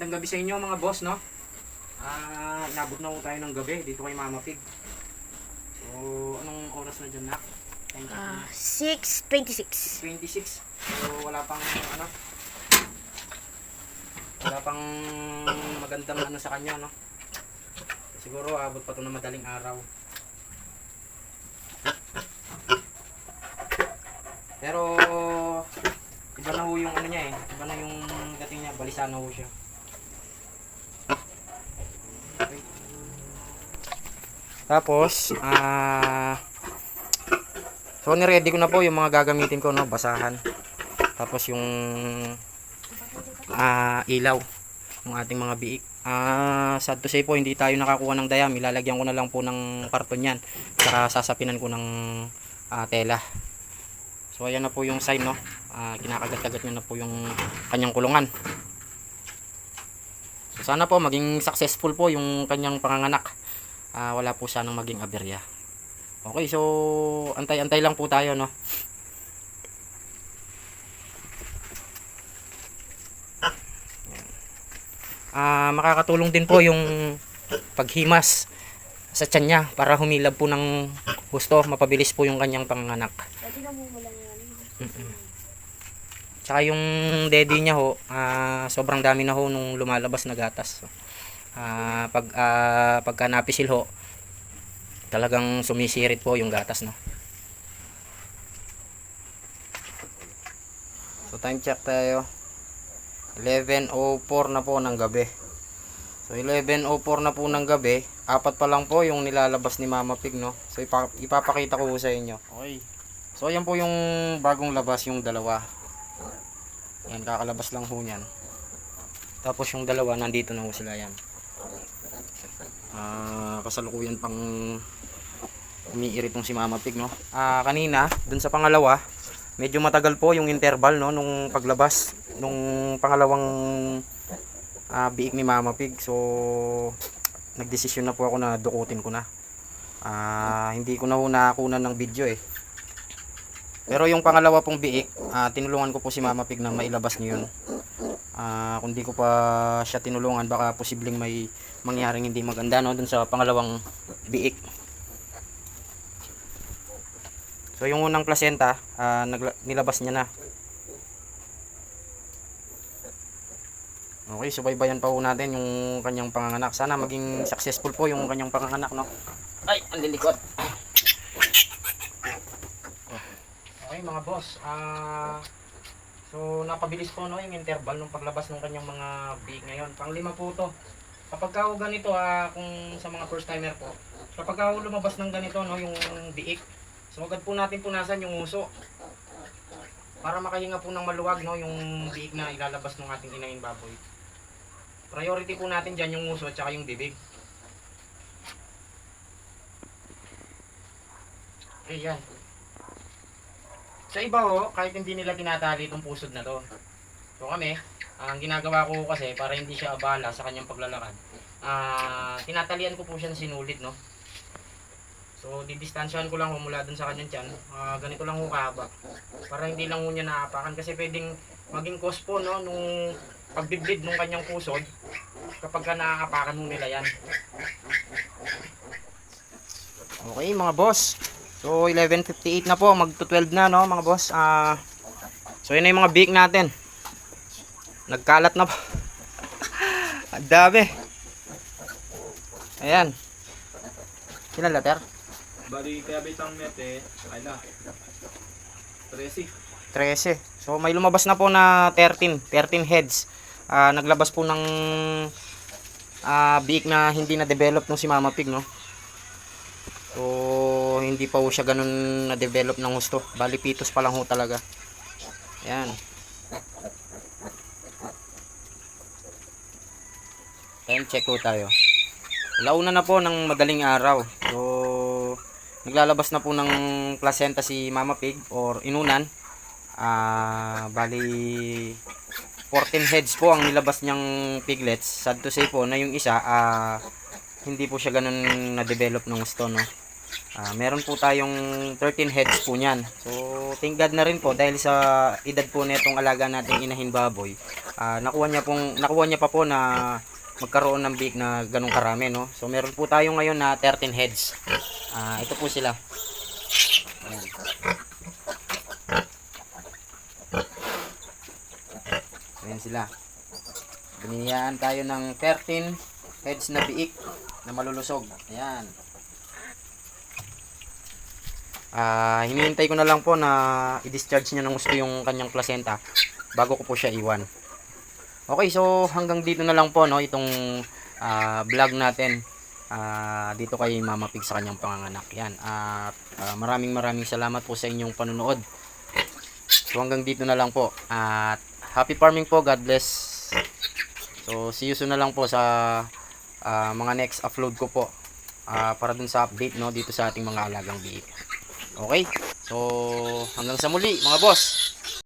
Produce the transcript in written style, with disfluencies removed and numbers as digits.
Magandang gabi sa inyo mga boss, no? Inabot na po tayo ng gabi dito kay Mama Pig. So, anong oras na dyan, nak? 6:26. 26. So, wala pang magandang sa kanya, no? Siguro abot pa to na madaling araw. Pero iba na ho yung niya eh. Iba na yung dating niya, balisa na ho siya. Okay. Tapos, so ni-ready ko na po yung mga gagamitin ko, no, basahan. Tapos yung ilaw ng ating mga biik. Sad to say po, hindi tayo nakakuha ng dayam. Ilalagyan ko na lang po ng karton yan. Saka sasapinan ko ng tela. So ayan na po yung sign, no. Kinakagat-kagat niya na po yung kanyang kulungan. So sana po maging successful po yung kanyang panganganak. Wala po sanang maging aberya. Okay, so antay-antay lang po tayo, no. Makakatulong din po yung paghimas sa tiyan niya para humilab po ng gusto, mapabilis po yung kanyang panganganak. Tsaka yung daddy niya ho, sobrang dami na ho nung lumalabas na gatas. Pagka napisil ho, talagang sumisirit po yung gatas, no. So time check tayo. 11:04 na po ng gabi. So 11:04 na po ng gabi, apat pa lang po yung nilalabas ni Mama Pig, no. So ipapakita ko sa inyo. Okay. So ayan po yung bagong labas, yung dalawa. Yan, kakalabas lang ho niyan. Tapos yung dalawa nandito na ho sila, yan. Kasalukuyan pang umiirit tong si Mama Pig, no. Kanina dun sa pangalawa, medyo matagal po yung interval, no, nung paglabas nung pangalawang biik ni Mama Pig. So nagdesisyon na po ako na dukutin ko na. Hindi ko na ho nakakunan ng video eh. Pero yung pangalawa pong biik, tinulungan ko po si Mama Pig na mailabas niyo yun. Kung di ko pa siya tinulungan, baka posibleng may mangyaring hindi maganda, no, dun sa pangalawang biik. So yung unang placenta, nilabas niya na. Okay, subaybayan pa po natin yung kanyang panganganak. Sana maging successful po yung kanyang panganganak, no. Ay, ang lilikot. Okay mga boss, so napabilis po, no, yung interval ng paglabas ng kanyang mga biik ngayon. Pang-5 po to. Kapag ka ganito, kung sa mga first timer po, kapag ka lumabas ng ganito, no, yung biik, so agad po natin punasan yung uso para makahinga po ng maluwag, no, yung biik na ilalabas ng ating inahin baboy. Priority po natin dyan yung uso at saka yung bibig. Okay, yan. Sa iba ho, kahit hindi nila tinatali itong pusod na to. So kami, ang ginagawa ko kasi para hindi siya abala sa kanyang paglalakad, tinatalian ko po siya ng sinulid, no. So didistansyahan ko lang mula dun sa kanyang tiyan. Ganito lang ho kahaba. Para hindi lang ho niya naapakan, kasi pwedeng maging cause po, no, nung pagbiblid ng kanyang pusod kapag ka naaapakan mo nila yan. Okay mga boss, so 11:58 na po, magto 12 na, no, mga boss. So yun na yung mga biik natin. Nagkalat na po. Ang dami. Ayan. Sila letter? Bali kaya bitang mete, ay na. 13. 13. So may lumabas na po na 13 heads. Naglabas po ng biik na hindi na develop nung si Mama Pig, no. So hindi pa ho siya ganun na develop ng gusto. Bali pitos pa lang ho talaga. Ayan. Time check ko tayo. Launa na po ng madaling araw. So naglalabas na po ng placenta si Mama Pig or inunan. Bali 14 heads po ang nilabas niyang piglets. Sad to say po na yung isa hindi po siya ganun na develop ng gusto, no. Meron po tayong 13 heads po niyan. So, thank God na rin po dahil sa edad po nitong alaga nating inahin baboy. Nakuha niya pa po na magkaroon ng biik na ganong karami, no? So, meron po tayo ngayon na 13 heads. Ito po sila. Ayan. Ayan sila. Biniyaan tayo ng 13 heads na biik na malulusog. Ayan. Hinihintay ko na lang po na i-discharge niya ng gusto yung kanyang placenta bago ko po siya iwan. Okay, so hanggang dito na lang po, no, itong vlog natin dito kay Mama Pig sa kanyang panganganak. Yan. Maraming salamat po sa inyong panunood. So hanggang dito na lang po. At happy farming po. God bless. So see you soon na lang po sa mga next upload ko po para dun sa update, no, dito sa ating mga alagang biik. Okay? So hanggang sa muli mga boss.